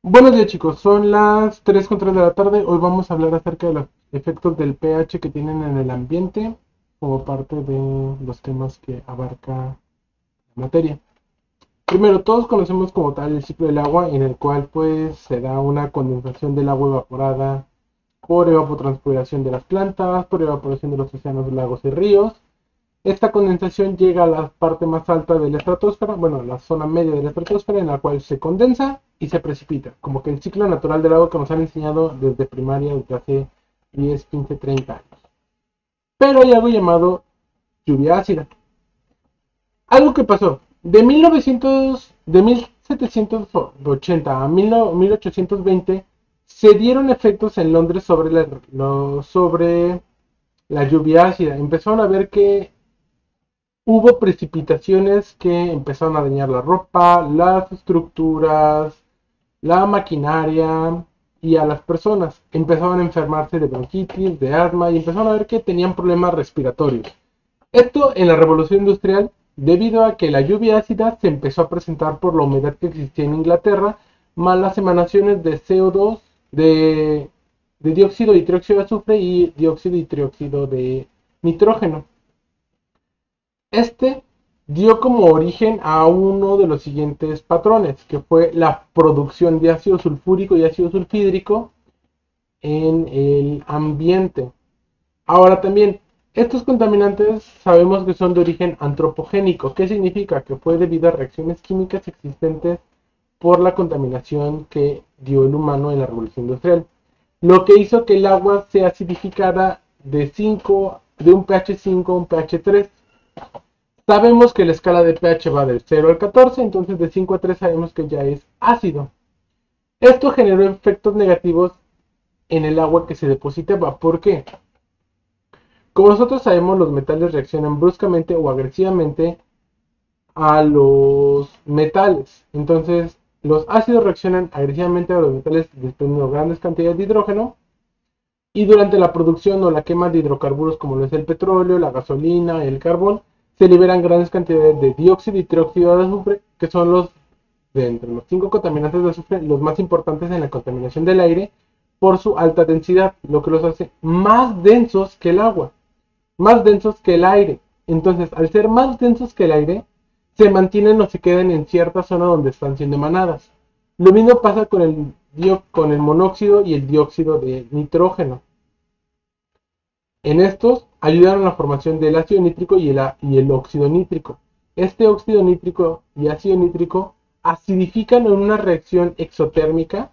Buenos días chicos, son las 3:03 de la tarde. Hoy vamos a hablar acerca de los efectos del pH que tienen en el ambiente como parte de los temas que abarca la materia. Primero, todos conocemos como tal el ciclo del agua, en el cual pues se da una condensación del agua evaporada por evapotranspiración de las plantas, por evaporación de los océanos, lagos y ríos. Esta condensación llega a la parte más alta de la estratosfera, bueno, la zona media de la estratosfera, en la cual se condensa y se precipita, como que el ciclo natural del agua que nos han enseñado desde primaria, desde hace 10, 15, 30 años. Pero hay algo llamado lluvia ácida. Algo que pasó de 1780 a 1820 se dieron efectos en Londres sobre la lluvia ácida. Empezaron a ver que hubo precipitaciones que empezaron a dañar la ropa, las estructuras, la maquinaria y a las personas. Empezaron a enfermarse de bronquitis, de asma y empezaron a ver que tenían problemas respiratorios. Esto en la revolución industrial debido a que la lluvia ácida se empezó a presentar por la humedad que existía en Inglaterra, más las emanaciones de CO2, de dióxido y trióxido de azufre y dióxido y trióxido de nitrógeno. Este dio como origen a uno de los siguientes patrones, que fue la producción de ácido sulfúrico y ácido sulfídrico en el ambiente. Ahora también, estos contaminantes sabemos que son de origen antropogénico. ¿Qué significa? Que fue debido a reacciones químicas existentes por la contaminación que dio el humano en la revolución industrial. Lo que hizo que el agua sea acidificada de un pH 5 a un pH 3. Sabemos que la escala de pH va del 0 al 14, entonces de 5 a 3 sabemos que ya es ácido. Esto generó efectos negativos en el agua que se depositaba. ¿Por qué? Como nosotros sabemos, los metales reaccionan bruscamente o agresivamente a los metales. Entonces, los ácidos reaccionan agresivamente a los metales desprendiendo grandes cantidades de hidrógeno. Y durante la producción o la quema de hidrocarburos como lo es el petróleo, la gasolina, el carbón, se liberan grandes cantidades de dióxido y trióxido de azufre, que son de entre los 5 contaminantes de azufre, los más importantes en la contaminación del aire por su alta densidad, lo que los hace más densos que el agua, más densos que el aire. Entonces, al ser más densos que el aire, se mantienen o se quedan en cierta zona donde están siendo emanadas. Lo mismo pasa con el monóxido y el dióxido de nitrógeno. En estos ayudan a la formación del ácido nítrico y el óxido nítrico. Este óxido nítrico y ácido nítrico acidifican en una reacción exotérmica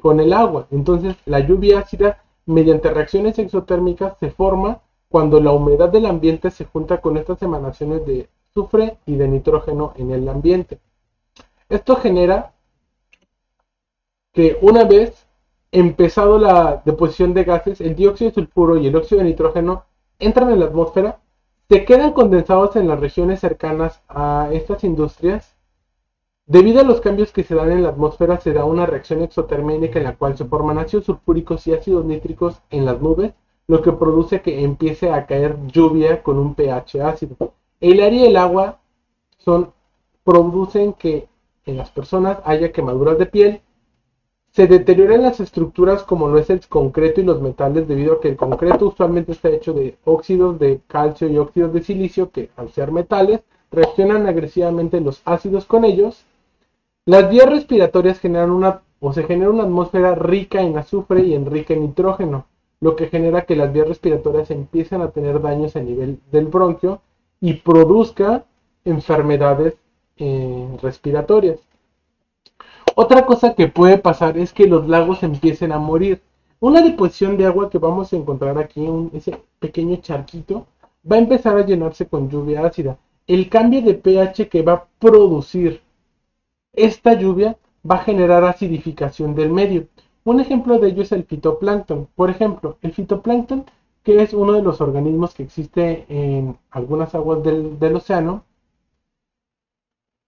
con el agua. Entonces, la lluvia ácida, mediante reacciones exotérmicas, se forma cuando la humedad del ambiente se junta con estas emanaciones de azufre y de nitrógeno en el ambiente. Esto genera que una vez empezado la deposición de gases, el dióxido de sulfuro y el óxido de nitrógeno entran en la atmósfera, se quedan condensados en las regiones cercanas a estas industrias. Debido a los cambios que se dan en la atmósfera, se da una reacción exotérmica en la cual se forman ácidos sulfúricos y ácidos nítricos en las nubes, lo que produce que empiece a caer lluvia con un pH ácido. El aire y el agua producen que en las personas haya quemaduras de piel, se deterioran las estructuras como lo es el concreto y los metales, debido a que el concreto usualmente está hecho de óxidos de calcio y óxidos de silicio que, al ser metales, reaccionan agresivamente los ácidos con ellos. Las vías respiratorias se genera una atmósfera rica en azufre y en rica en nitrógeno, lo que genera que las vías respiratorias empiecen a tener daños a nivel del bronquio y produzca enfermedades respiratorias. Otra cosa que puede pasar es que los lagos empiecen a morir. Una deposición de agua que vamos a encontrar aquí, ese pequeño charquito, va a empezar a llenarse con lluvia ácida. El cambio de pH que va a producir esta lluvia va a generar acidificación del medio. Un ejemplo de ello es el fitoplancton. Por ejemplo, el fitoplancton, que es uno de los organismos que existe en algunas aguas del océano,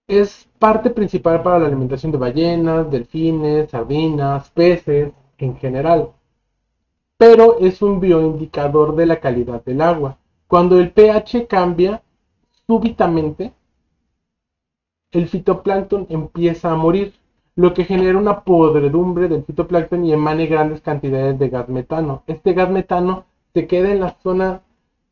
es parte principal para la alimentación de ballenas, delfines, sardinas, peces en general, pero es un bioindicador de la calidad del agua. Cuando el pH cambia súbitamente, el fitoplancton empieza a morir. lo que genera una podredumbre del fitoplancton y emane grandes cantidades de gas metano. Este gas metano se queda en la zona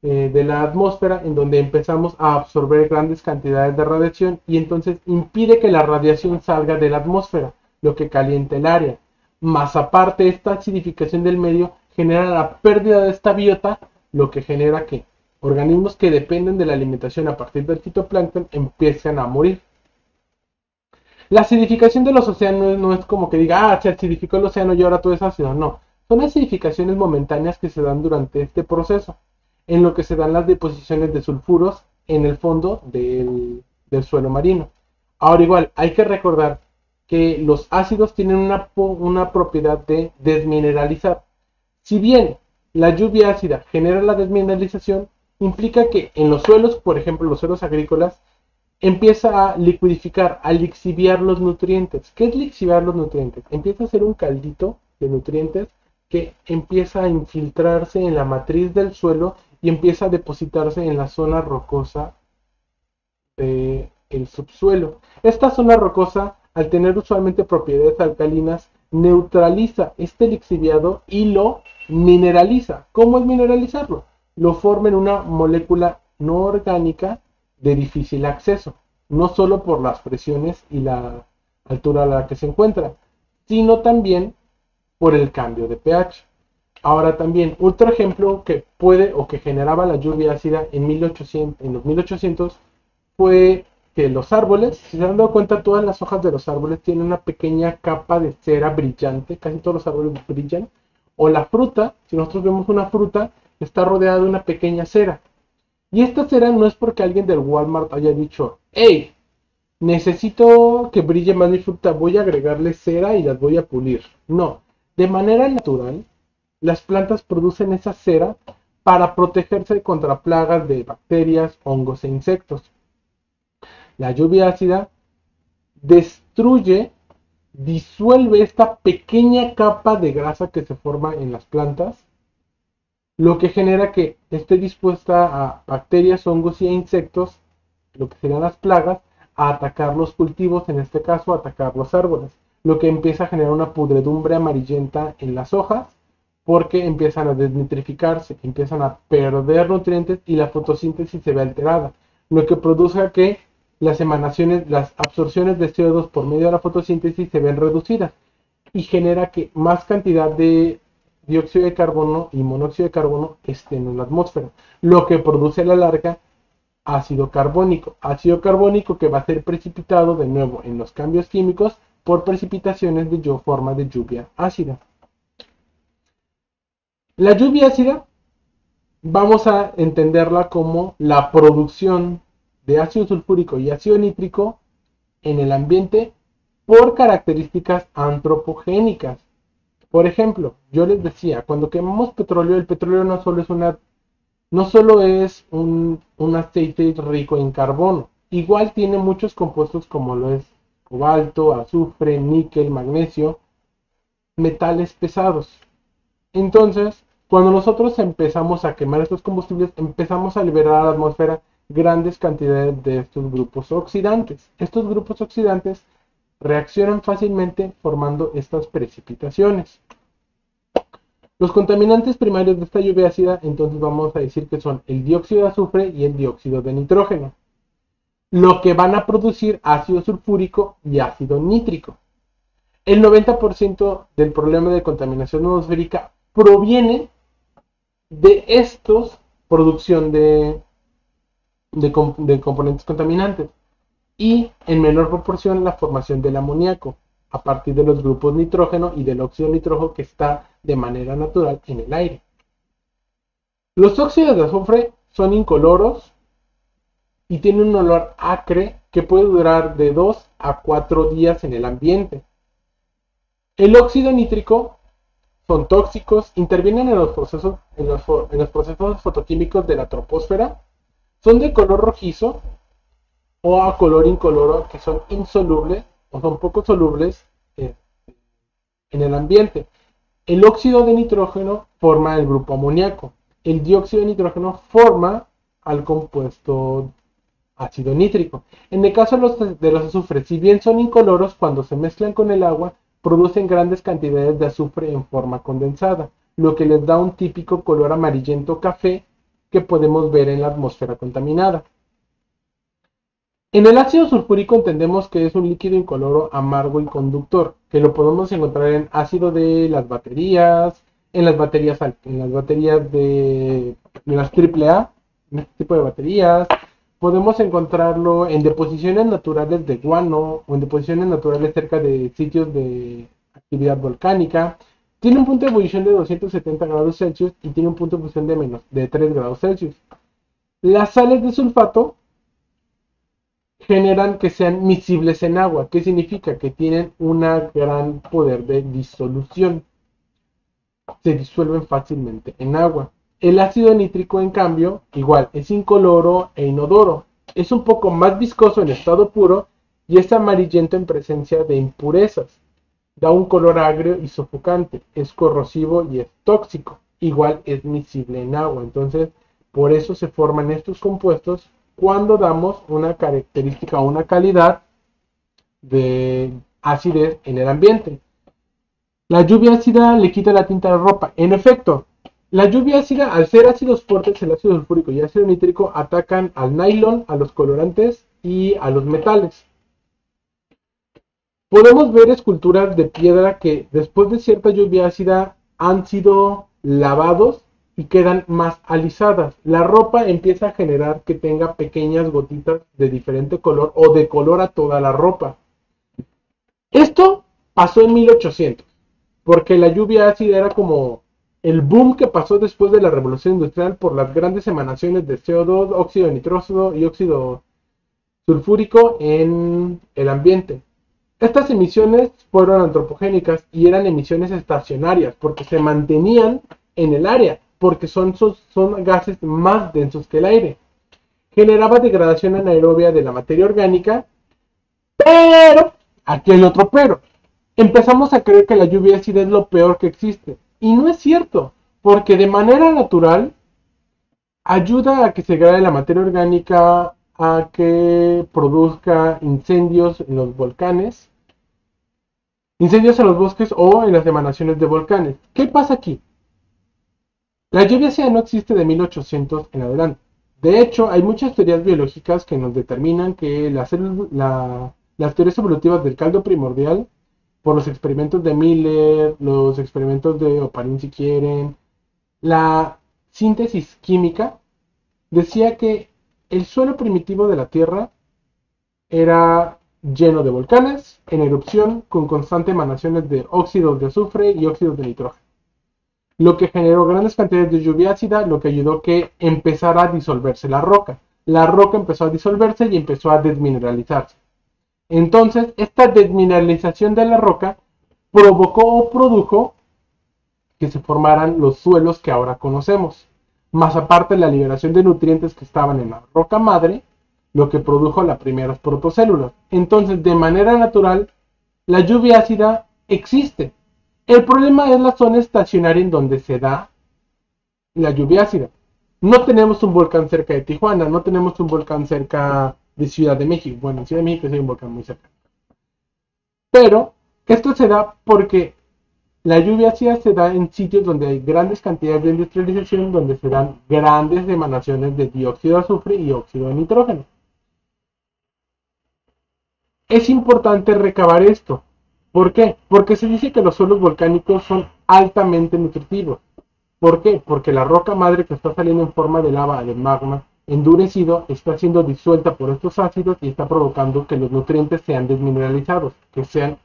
de la atmósfera, en donde empezamos a absorber grandes cantidades de radiación, y entonces impide que la radiación salga de la atmósfera, lo que calienta el área. Más aparte, esta acidificación del medio genera la pérdida de esta biota, lo que genera que organismos que dependen de la alimentación a partir del fitoplancton empiecen a morir. La acidificación de los océanos no es como que diga, se acidificó el océano y ahora todo es ácido. No, son acidificaciones momentáneas que se dan durante este proceso, en lo que se dan las deposiciones de sulfuros en el fondo del suelo marino. Ahora igual, hay que recordar que los ácidos tienen una propiedad de desmineralizar. Si bien la lluvia ácida genera la desmineralización, implica que en los suelos, por ejemplo los suelos agrícolas, empieza a liquidificar, a lixiviar los nutrientes. ¿Qué es lixiviar los nutrientes? Empieza a ser un caldito de nutrientes que empieza a infiltrarse en la matriz del suelo y empieza a depositarse en la zona rocosa del subsuelo. Esta zona rocosa, al tener usualmente propiedades alcalinas, neutraliza este lixiviado y lo mineraliza. ¿Cómo es mineralizarlo? Lo forma en una molécula no orgánica de difícil acceso, no solo por las presiones y la altura a la que se encuentra, sino también por el cambio de pH. Ahora también, otro ejemplo que puede o que generaba la lluvia ácida en los 1800 fue que los árboles, si se han dado cuenta, todas las hojas de los árboles tienen una pequeña capa de cera brillante, casi todos los árboles brillan, o la fruta, si nosotros vemos una fruta, está rodeada de una pequeña cera. Y esta cera no es porque alguien del Walmart haya dicho, hey, necesito que brille más mi fruta, voy a agregarle cera y las voy a pulir. No, de manera natural, las plantas producen esa cera para protegerse contra plagas de bacterias, hongos e insectos. La lluvia ácida destruye, disuelve esta pequeña capa de grasa que se forma en las plantas, lo que genera que esté dispuesta a bacterias, hongos y insectos, lo que serían las plagas, a atacar los cultivos, en este caso a atacar los árboles, lo que empieza a generar una pudredumbre amarillenta en las hojas, porque empiezan a desnitrificarse, empiezan a perder nutrientes y la fotosíntesis se ve alterada, lo que produce que las emanaciones, las absorciones de CO2 por medio de la fotosíntesis se ven reducidas y genera que más cantidad de dióxido de carbono y monóxido de carbono estén en la atmósfera, lo que produce a la larga ácido carbónico que va a ser precipitado de nuevo en los cambios químicos por precipitaciones de forma de lluvia ácida. La lluvia ácida vamos a entenderla como la producción de ácido sulfúrico y ácido nítrico en el ambiente por características antropogénicas. Por ejemplo, yo les decía, cuando quemamos petróleo, el petróleo no solo es un aceite rico en carbono, igual tiene muchos compuestos como lo es cobalto, azufre, níquel, magnesio, metales pesados. Entonces, cuando nosotros empezamos a quemar estos combustibles, empezamos a liberar a la atmósfera grandes cantidades de estos grupos oxidantes. Estos grupos oxidantes reaccionan fácilmente formando estas precipitaciones. Los contaminantes primarios de esta lluvia ácida, entonces vamos a decir que son el dióxido de azufre y el dióxido de nitrógeno, lo que van a producir ácido sulfúrico y ácido nítrico. El 90% del problema de contaminación atmosférica proviene de estos producción de componentes contaminantes y en menor proporción la formación del amoníaco a partir de los grupos nitrógeno y del óxido nitrógeno que está de manera natural en el aire. Los óxidos de azufre son incoloros y tienen un olor acre que puede durar de 2 a 4 días en el ambiente. El óxido nítrico son tóxicos, intervienen en los procesos fotoquímicos de la troposfera, son de color rojizo o a color incoloro, que son insolubles o son poco solubles en el ambiente. El óxido de nitrógeno forma el grupo amoníaco. El dióxido de nitrógeno forma al compuesto ácido nítrico. En el caso de los azufres, si bien son incoloros, cuando se mezclan con el agua, producen grandes cantidades de azufre en forma condensada, lo que les da un típico color amarillento café que podemos ver en la atmósfera contaminada. En el ácido sulfúrico entendemos que es un líquido incoloro amargo y conductor, que lo podemos encontrar en ácido de las baterías, en las baterías de las AAA, en este tipo de baterías. Podemos encontrarlo en deposiciones naturales de guano o en deposiciones naturales cerca de sitios de actividad volcánica. Tiene un punto de ebullición de 270 grados Celsius y tiene un punto de fusión de 3 grados Celsius. Las sales de sulfato generan que sean miscibles en agua. ¿Qué significa? Que tienen un gran poder de disolución. Se disuelven fácilmente en agua. El ácido nítrico, en cambio, igual, es incoloro e inodoro. Es un poco más viscoso en estado puro y es amarillento en presencia de impurezas. Da un color agrio y sofocante. Es corrosivo y es tóxico. Igual es miscible en agua. Entonces, por eso se forman estos compuestos cuando damos una característica o una calidad de acidez en el ambiente. La lluvia ácida le quita la tinta a la ropa. En efecto, la lluvia ácida, al ser ácidos fuertes, el ácido sulfúrico y el ácido nítrico atacan al nylon, a los colorantes y a los metales. Podemos ver esculturas de piedra que después de cierta lluvia ácida han sido lavados y quedan más alisadas. La ropa empieza a generar que tenga pequeñas gotitas de diferente color o de color a toda la ropa. Esto pasó en 1800, porque la lluvia ácida era como el boom que pasó después de la revolución industrial por las grandes emanaciones de CO2, óxido de nitrógeno y óxido sulfúrico en el ambiente. Estas emisiones fueron antropogénicas y eran emisiones estacionarias porque se mantenían en el área, porque son gases más densos que el aire. Generaba degradación anaerobia de la materia orgánica, pero, aquí hay otro pero. Empezamos a creer que la lluvia ácida es lo peor que existe. Y no es cierto, porque de manera natural ayuda a que se degrade la materia orgánica, a que produzca incendios en los volcanes, incendios en los bosques o en las emanaciones de volcanes. ¿Qué pasa aquí? La lluvia ácida no existe de 1800 en adelante. De hecho, hay muchas teorías biológicas que nos determinan que las teorías evolutivas del caldo primordial, por los experimentos de Miller, los experimentos de Oparin si quieren, la síntesis química, decía que el suelo primitivo de la Tierra era lleno de volcanes en erupción con constantes emanaciones de óxidos de azufre y óxidos de nitrógeno, lo que generó grandes cantidades de lluvia ácida, lo que ayudó a que empezara a disolverse la roca. La roca empezó a disolverse y empezó a desmineralizarse. Entonces, esta desmineralización de la roca provocó o produjo que se formaran los suelos que ahora conocemos. Más aparte, la liberación de nutrientes que estaban en la roca madre, lo que produjo las primeras protocélulas. Entonces, de manera natural, la lluvia ácida existe. El problema es la zona estacionaria en donde se da la lluvia ácida. No tenemos un volcán cerca de Tijuana, no tenemos un volcán cerca de Ciudad de México. Bueno, en Ciudad de México hay un volcán muy cerca. Pero esto se da porque la lluvia ácida se da en sitios donde hay grandes cantidades de industrialización, donde se dan grandes emanaciones de dióxido de azufre y óxido de nitrógeno. Es importante recabar esto. ¿Por qué? Porque se dice que los suelos volcánicos son altamente nutritivos. ¿Por qué? Porque la roca madre que está saliendo en forma de lava, de magma, endurecido, está siendo disuelta por estos ácidos y está provocando que los nutrientes sean desmineralizados, que sean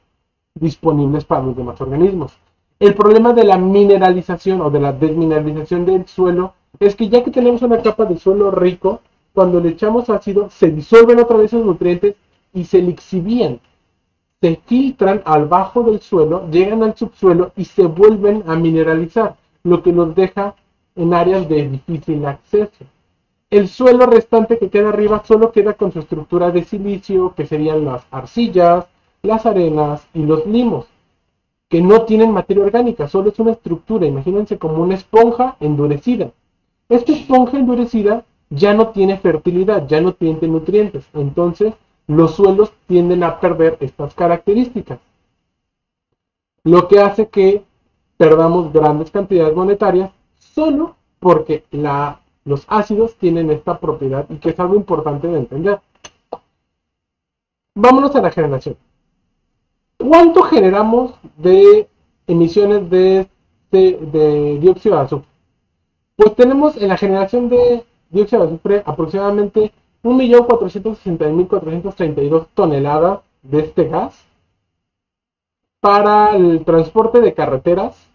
disponibles para los demás organismos. El problema de la mineralización o de la desmineralización del suelo es que ya que tenemos una capa de suelo rico, cuando le echamos ácido, se disuelven otra vez esos nutrientes y se lixivían. Se filtran al bajo del suelo, llegan al subsuelo y se vuelven a mineralizar, lo que nos deja en áreas de difícil acceso. El suelo restante que queda arriba solo queda con su estructura de silicio, que serían las arcillas, las arenas y los limos, que no tienen materia orgánica, solo es una estructura, imagínense como una esponja endurecida. Esta esponja endurecida ya no tiene fertilidad, ya no tiene nutrientes. Entonces, los suelos tienden a perder estas características, lo que hace que perdamos grandes cantidades monetarias solo porque los ácidos tienen esta propiedad y que es algo importante de entender. Vámonos a la generación. ¿Cuánto generamos de emisiones de dióxido de azufre? Pues tenemos en la generación de dióxido de azufre aproximadamente 1.460.432 toneladas de este gas. Para el transporte de carreteras,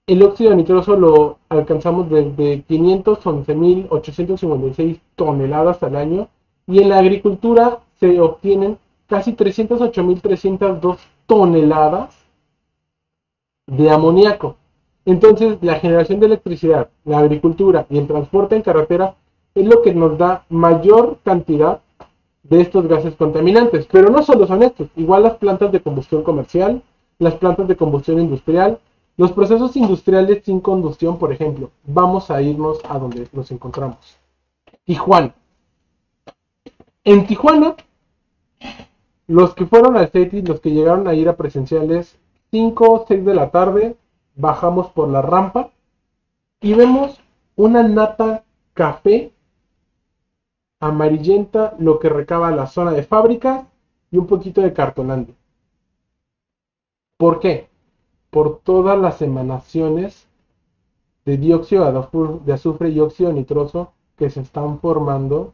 el óxido nitroso lo alcanzamos desde 511.856 toneladas al año, y en la agricultura se obtienen casi 308.302 toneladas de amoníaco. Entonces, la generación de electricidad, la agricultura y el transporte en carretera es lo que nos da mayor cantidad de estos gases contaminantes. Pero no solo son estos, igual las plantas de combustión comercial, las plantas de combustión industrial, los procesos industriales sin combustión, por ejemplo. Vamos a irnos a donde nos encontramos. Tijuana. En Tijuana, los que fueron al CETIS, los que llegaron a ir a presenciales, 5 o 6 de la tarde, bajamos por la rampa y vemos una nata café amarillenta, lo que recaba la zona de fábricas y un poquito de Cartolandia. ¿Por qué? Por todas las emanaciones de dióxido de azufre y óxido nitroso que se están formando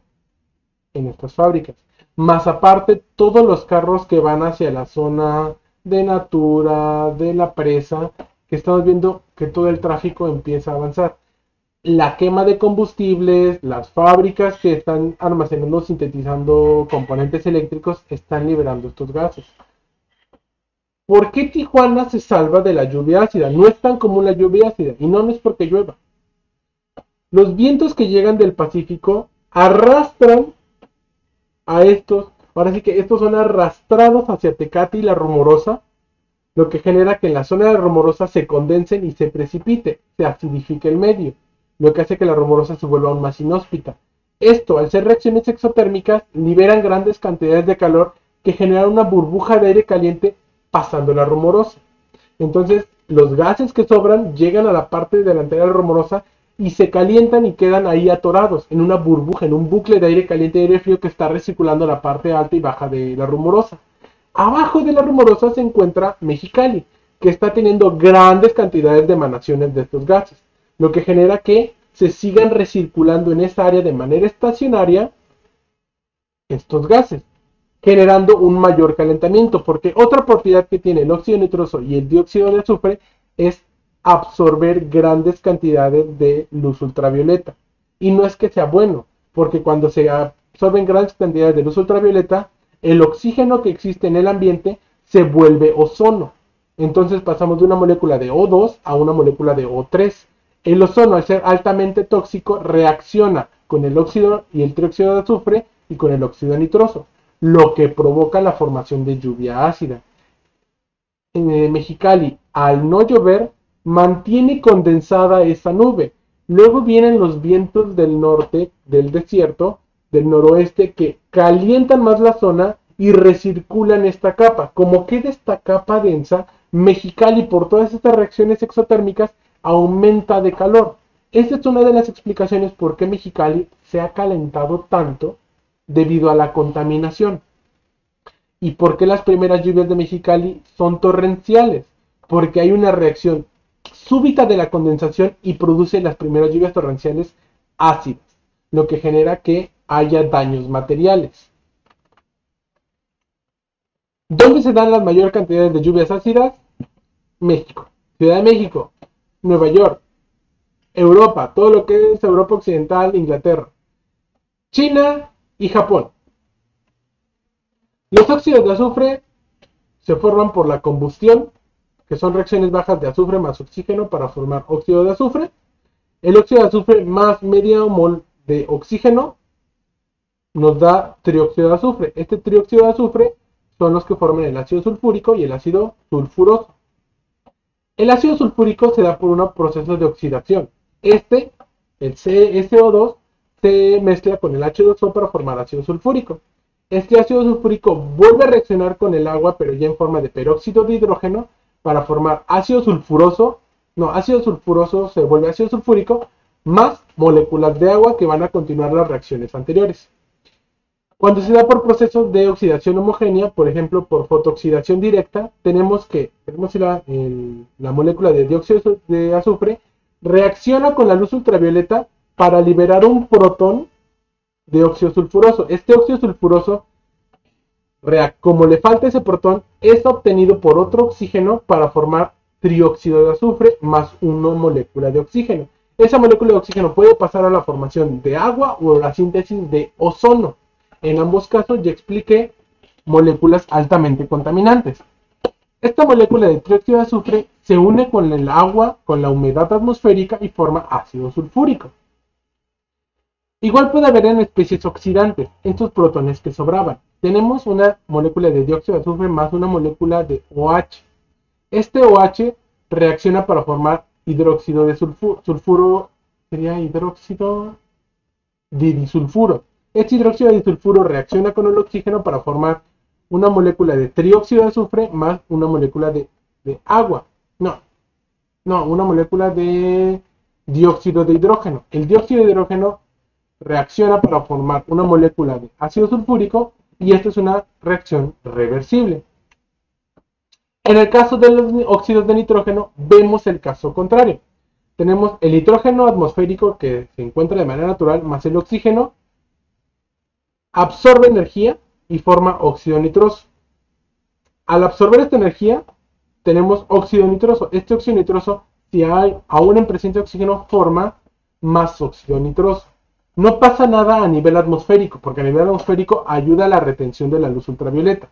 en estas fábricas. Más aparte, todos los carros que van hacia la zona de Natura, de la presa, que estamos viendo que todo el tráfico empieza a avanzar. La quema de combustibles, las fábricas que están almacenando, sintetizando componentes eléctricos, están liberando estos gases. ¿Por qué Tijuana se salva de la lluvia ácida? No es tan común la lluvia ácida, y no es porque llueva. Los vientos que llegan del Pacífico arrastran a estos, ahora sí que estos son arrastrados hacia Tecate y la Rumorosa, lo que genera que en la zona de la Rumorosa se condensen y se precipite, se acidifique el medio, lo que hace que la Rumorosa se vuelva aún más inhóspita. Esto, al ser reacciones exotérmicas, liberan grandes cantidades de calor que generan una burbuja de aire caliente pasando la Rumorosa. Entonces, los gases que sobran llegan a la parte delantera de la Rumorosa y se calientan y quedan ahí atorados en una burbuja, en un bucle de aire caliente y aire frío que está recirculando la parte alta y baja de la Rumorosa. Abajo de la Rumorosa se encuentra Mexicali, que está teniendo grandes cantidades de emanaciones de estos gases, lo que genera que se sigan recirculando en esa área de manera estacionaria estos gases, generando un mayor calentamiento, porque otra propiedad que tiene el óxido nitroso y el dióxido de azufre es absorber grandes cantidades de luz ultravioleta. Y no es que sea bueno, porque cuando se absorben grandes cantidades de luz ultravioleta, el oxígeno que existe en el ambiente se vuelve ozono. Entonces pasamos de una molécula de O2 a una molécula de O3. El ozono, al ser altamente tóxico, reacciona con el óxido y el trióxido de azufre y con el óxido nitroso, lo que provoca la formación de lluvia ácida. En Mexicali, al no llover, mantiene condensada esa nube. Luego vienen los vientos del norte, del desierto, del noroeste, que calientan más la zona y recirculan esta capa. Como queda esta capa densa, Mexicali, por todas estas reacciones exotérmicas, aumenta de calor. Esta es una de las explicaciones por qué Mexicali se ha calentado tanto debido a la contaminación. ¿Y por qué las primeras lluvias de Mexicali son torrenciales? Porque hay una reacción súbita de la condensación y produce las primeras lluvias torrenciales ácidas, lo que genera que haya daños materiales. ¿Dónde se dan las mayores cantidades de lluvias ácidas? México, Ciudad de México, Nueva York, Europa, todo lo que es Europa Occidental, Inglaterra, China y Japón. Los óxidos de azufre se forman por la combustión, que son reacciones bajas de azufre más oxígeno para formar óxido de azufre. El óxido de azufre más medio mol de oxígeno nos da trióxido de azufre. Este trióxido de azufre son los que forman el ácido sulfúrico y el ácido sulfuroso. El ácido sulfúrico se da por un proceso de oxidación. El SO2, se mezcla con el H2O para formar ácido sulfúrico. Este ácido sulfúrico vuelve a reaccionar con el agua, pero ya en forma de peróxido de hidrógeno, para formar ácido sulfuroso. No, ácido sulfuroso se vuelve ácido sulfúrico, más moléculas de agua que van a continuar las reacciones anteriores. Cuando se da por procesos de oxidación homogénea, por ejemplo por fotooxidación directa, tenemos la molécula de dióxido de azufre reacciona con la luz ultravioleta para liberar un protón de óxido sulfuroso. Este óxido sulfuroso, como le falta ese protón, es obtenido por otro oxígeno para formar trióxido de azufre más una molécula de oxígeno. Esa molécula de oxígeno puede pasar a la formación de agua o a la síntesis de ozono. En ambos casos ya expliqué moléculas altamente contaminantes. Esta molécula de trióxido de azufre se une con el agua, con la humedad atmosférica y forma ácido sulfúrico. Igual puede haber en especies oxidantes, estos protones que sobraban. Tenemos una molécula de dióxido de azufre más una molécula de OH. Este OH reacciona para formar hidróxido de sulfuro, sería hidróxido de disulfuro. Este hidróxido de disulfuro reacciona con el oxígeno para formar una molécula de trióxido de azufre más una molécula de agua. Una molécula de dióxido de hidrógeno. El dióxido de hidrógeno reacciona para formar una molécula de ácido sulfúrico y esta es una reacción reversible. En el caso de los óxidos de nitrógeno vemos el caso contrario. Tenemos el nitrógeno atmosférico que se encuentra de manera natural más el oxígeno, absorbe energía y forma óxido nitroso. Al absorber esta energía tenemos óxido nitroso. Este óxido nitroso, si hay aún en presencia de oxígeno, forma más óxido nitroso. No pasa nada a nivel atmosférico, porque a nivel atmosférico ayuda a la retención de la luz ultravioleta.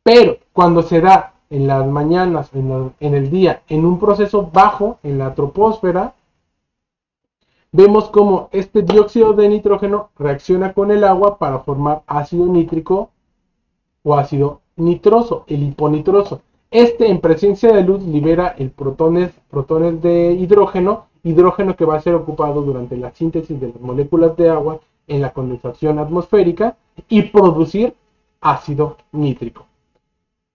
Pero cuando se da en las mañanas, en el día, en un proceso bajo, en la troposfera, vemos como este dióxido de nitrógeno reacciona con el agua para formar ácido nítrico o ácido nitroso, el hiponitroso. Este en presencia de luz libera el protones de hidrógeno que va a ser ocupado durante la síntesis de las moléculas de agua en la condensación atmosférica y producir ácido nítrico.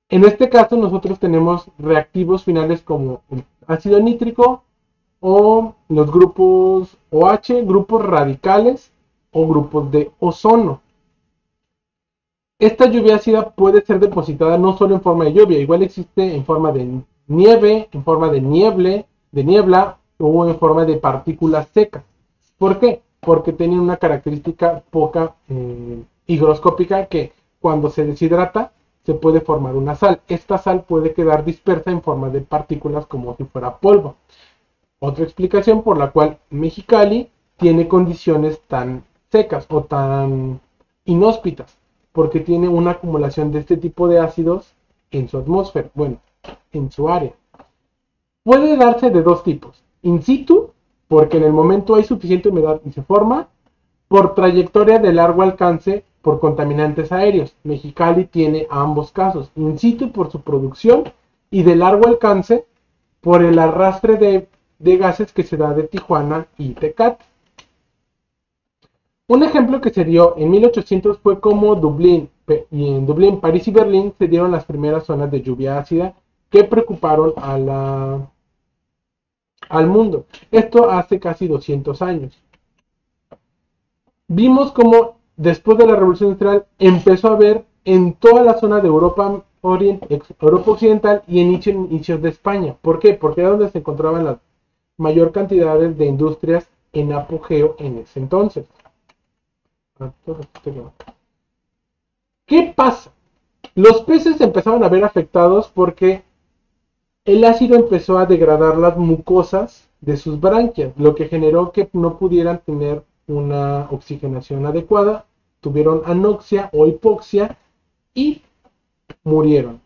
En este caso nosotros tenemos reactivos finales como el ácido nítrico o los grupos OH, grupos radicales o grupos de ozono. Esta lluvia ácida puede ser depositada no solo en forma de lluvia, igual existe en forma de nieve, en forma de niebla o en forma de partículas secas. ¿Por qué? Porque tiene una característica poca higroscópica que cuando se deshidrata se puede formar una sal. Esta sal puede quedar dispersa en forma de partículas como si fuera polvo. Otra explicación por la cual Mexicali tiene condiciones tan secas o tan inhóspitas, porque tiene una acumulación de este tipo de ácidos en su atmósfera, bueno, en su área. Puede darse de dos tipos: in situ, porque en el momento hay suficiente humedad y se forma; por trayectoria de largo alcance por contaminantes aéreos. Mexicali tiene ambos casos: in situ por su producción y de largo alcance por el arrastre de gases que se da de Tijuana y Tecate. Un ejemplo que se dio en 1800 fue como en Dublín, París y Berlín se dieron las primeras zonas de lluvia ácida que preocuparon al mundo. Esto hace casi 200 años. Vimos como después de la Revolución Industrial empezó a haber en toda la zona de Europa Occidental y en inicios de España. ¿Por qué? Porque era donde se encontraban las mayor cantidades de industrias en apogeo en ese entonces. ¿Qué pasa? Los peces empezaron a ver afectados porque el ácido empezó a degradar las mucosas de sus branquias, lo que generó que no pudieran tener una oxigenación adecuada, tuvieron anoxia o hipoxia y murieron.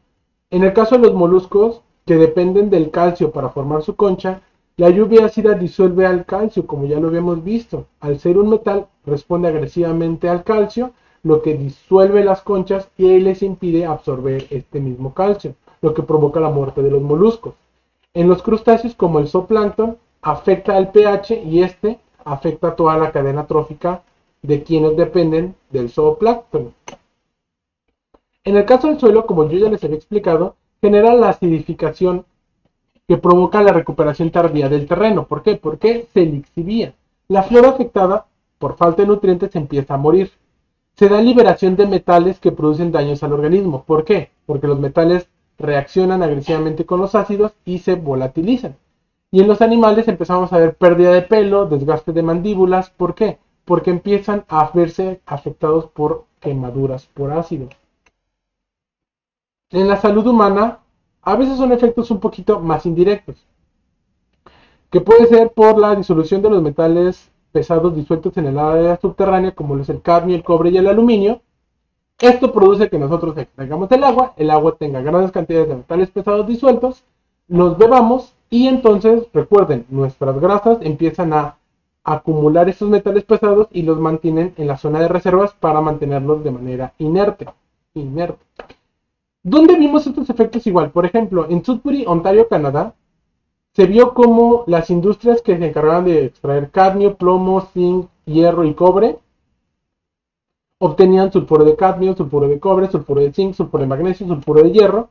En el caso de los moluscos, que dependen del calcio para formar su concha, la lluvia ácida disuelve al calcio, como ya lo habíamos visto. Al ser un metal, responde agresivamente al calcio, lo que disuelve las conchas y les impide absorber este mismo calcio, lo que provoca la muerte de los moluscos. En los crustáceos, como el zooplancton, afecta al pH y este afecta toda la cadena trófica de quienes dependen del zooplancton. En el caso del suelo, como yo ya les había explicado, genera la acidificación que provoca la recuperación tardía del terreno. ¿Por qué? Porque se lixivía. La flora afectada por falta de nutrientes empieza a morir. Se da liberación de metales que producen daños al organismo. ¿Por qué? Porque los metales reaccionan agresivamente con los ácidos y se volatilizan. Y en los animales empezamos a ver pérdida de pelo, desgaste de mandíbulas. ¿Por qué? Porque empiezan a verse afectados por quemaduras por ácido. En la salud humana, a veces son efectos un poquito más indirectos, que puede ser por la disolución de los metales pesados disueltos en el área subterránea, como lo es el cadmio, el cobre y el aluminio. Esto produce que nosotros extraigamos el agua tenga grandes cantidades de metales pesados disueltos, los bebamos y entonces, recuerden, nuestras grasas empiezan a acumular esos metales pesados y los mantienen en la zona de reservas para mantenerlos de manera inerte. ¿Dónde vimos estos efectos igual? Por ejemplo, en Sudbury, Ontario, Canadá, se vio como las industrias que se encargaban de extraer cadmio, plomo, zinc, hierro y cobre obtenían sulfuro de cadmio, sulfuro de cobre, sulfuro de zinc, sulfuro de magnesio, sulfuro de hierro.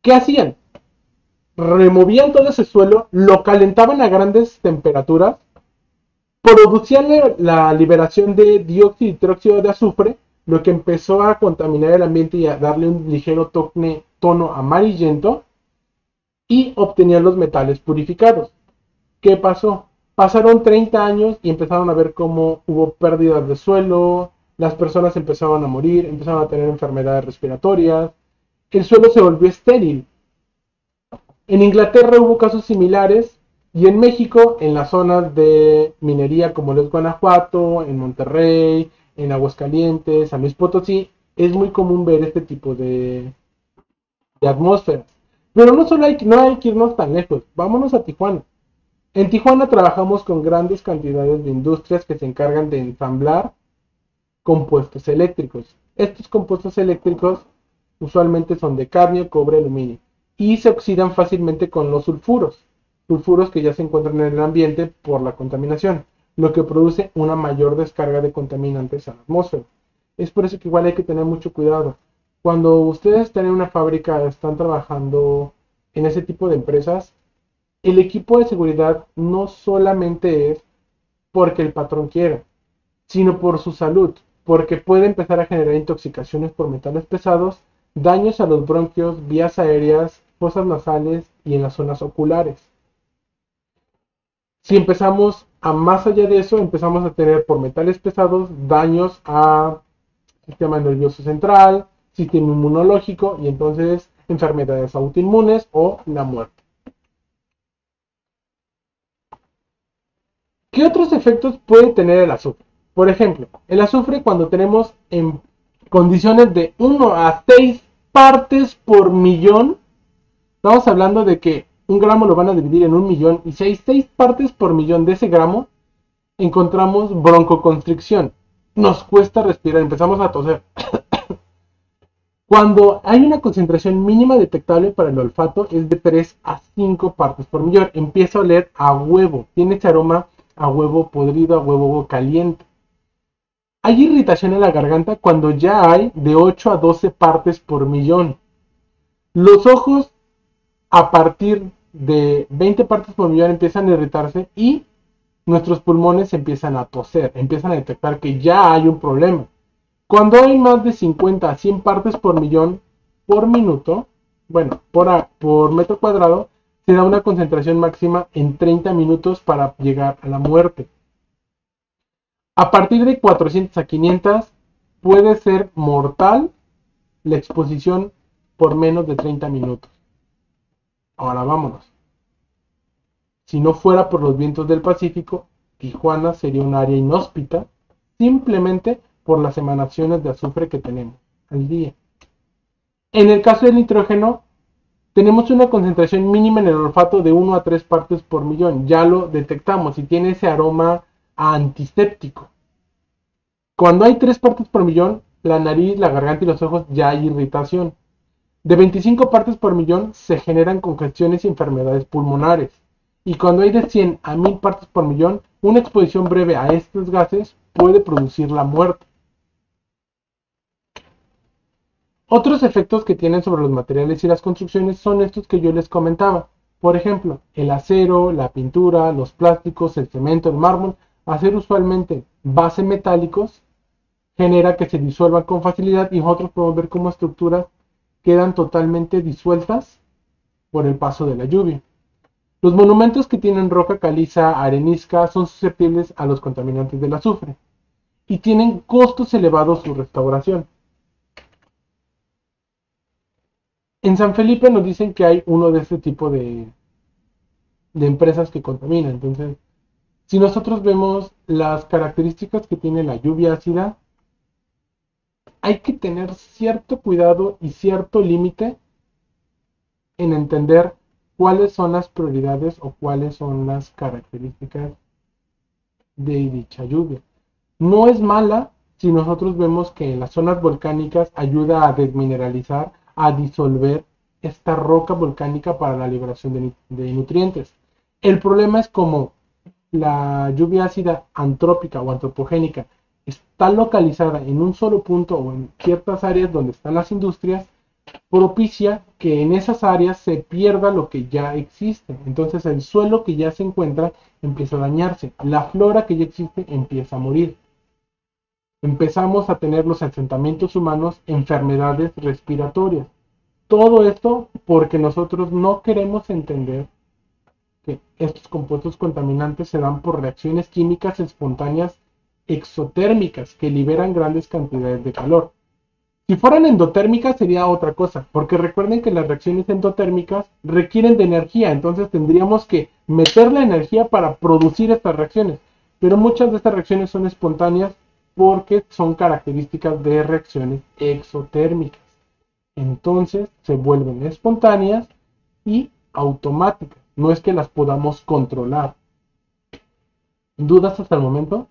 ¿Qué hacían? Removían todo ese suelo, lo calentaban a grandes temperaturas, producían la liberación de dióxido y tróxido de azufre, lo que empezó a contaminar el ambiente y a darle un ligero tono amarillento, y obtenían los metales purificados. ¿Qué pasó? Pasaron 30 años y empezaron a ver cómo hubo pérdidas de suelo, las personas empezaron a morir, empezaron a tener enfermedades respiratorias, el suelo se volvió estéril. En Inglaterra hubo casos similares y en México, en las zonas de minería como lo es Guanajuato, en Monterrey, en Aguascalientes, San Luis Potosí, es muy común ver este tipo de atmósferas. Pero no hay que irnos tan lejos, vámonos a Tijuana. En Tijuana trabajamos con grandes cantidades de industrias que se encargan de ensamblar compuestos eléctricos. Estos compuestos eléctricos usualmente son de cadmio, cobre, aluminio y se oxidan fácilmente con los sulfuros que ya se encuentran en el ambiente por la contaminación, lo que produce una mayor descarga de contaminantes a la atmósfera. Es por eso que igual hay que tener mucho cuidado. Cuando ustedes están en una fábrica, están trabajando en ese tipo de empresas, el equipo de seguridad no solamente es porque el patrón quiera, sino por su salud, porque puede empezar a generar intoxicaciones por metales pesados, daños a los bronquios, vías aéreas, fosas nasales y en las zonas oculares. Si empezamos a más allá de eso, empezamos a tener por metales pesados daños a sistema nervioso central, sistema inmunológico y entonces enfermedades autoinmunes o la muerte. ¿Qué otros efectos puede tener el azufre? Por ejemplo, el azufre cuando tenemos en condiciones de 1 a 6 partes por millón, estamos hablando de que un gramo lo van a dividir en 1.000.000 y si hay 6 partes por millón de ese gramo, encontramos broncoconstricción. Nos cuesta respirar, empezamos a toser. Cuando hay una concentración mínima detectable para el olfato es de 3 a 5 partes por millón. Empieza a oler a huevo, tiene ese aroma a huevo podrido, a huevo caliente. Hay irritación en la garganta cuando ya hay de 8 a 12 partes por millón. Los ojos a partir de 20 partes por millón empiezan a irritarse y nuestros pulmones empiezan a toser, empiezan a detectar que ya hay un problema. Cuando hay más de 50 a 100 partes por millón por minuto, bueno, por metro cuadrado, se da una concentración máxima en 30 minutos para llegar a la muerte. A partir de 400 a 500 puede ser mortal la exposición por menos de 30 minutos. Ahora vámonos. Si no fuera por los vientos del Pacífico, Tijuana sería un área inhóspita simplemente por las emanaciones de azufre que tenemos al día. En el caso del nitrógeno, tenemos una concentración mínima en el olfato de 1 a 3 partes por millón. Ya lo detectamos y tiene ese aroma antiséptico. Cuando hay 3 partes por millón, la nariz, la garganta y los ojos ya hay irritación. De 25 partes por millón se generan congestiones y enfermedades pulmonares. Y cuando hay de 100 a 1000 partes por millón, una exposición breve a estos gases puede producir la muerte. Otros efectos que tienen sobre los materiales y las construcciones son estos que yo les comentaba. Por ejemplo, el acero, la pintura, los plásticos, el cemento, el mármol, al ser usualmente base metálicos, genera que se disuelvan con facilidad y nosotros podemos ver cómo estructuras quedan totalmente disueltas por el paso de la lluvia. Los monumentos que tienen roca caliza, arenisca, son susceptibles a los contaminantes del azufre y tienen costos elevados su restauración. En San Felipe nos dicen que hay uno de este tipo de empresas que contaminan. Entonces, si nosotros vemos las características que tiene la lluvia ácida, hay que tener cierto cuidado y cierto límite en entender cuáles son las prioridades o cuáles son las características de dicha lluvia. No es mala si nosotros vemos que en las zonas volcánicas ayuda a desmineralizar, a disolver esta roca volcánica para la liberación de nutrientes. El problema es como la lluvia ácida antrópica o antropogénica está localizada en un solo punto o en ciertas áreas donde están las industrias, propicia que en esas áreas se pierda lo que ya existe. Entonces el suelo que ya se encuentra empieza a dañarse, la flora que ya existe empieza a morir. Empezamos a tener los asentamientos humanos, enfermedades respiratorias. Todo esto porque nosotros no queremos entender que estos compuestos contaminantes se dan por reacciones químicas espontáneas exotérmicas que liberan grandes cantidades de calor. Si fueran endotérmicas sería otra cosa, porque recuerden que las reacciones endotérmicas requieren de energía, entonces tendríamos que meter la energía para producir estas reacciones. Pero muchas de estas reacciones son espontáneas porque son características de reacciones exotérmicas. Entonces se vuelven espontáneas y automáticas. No es que las podamos controlar. ¿Dudas hasta el momento?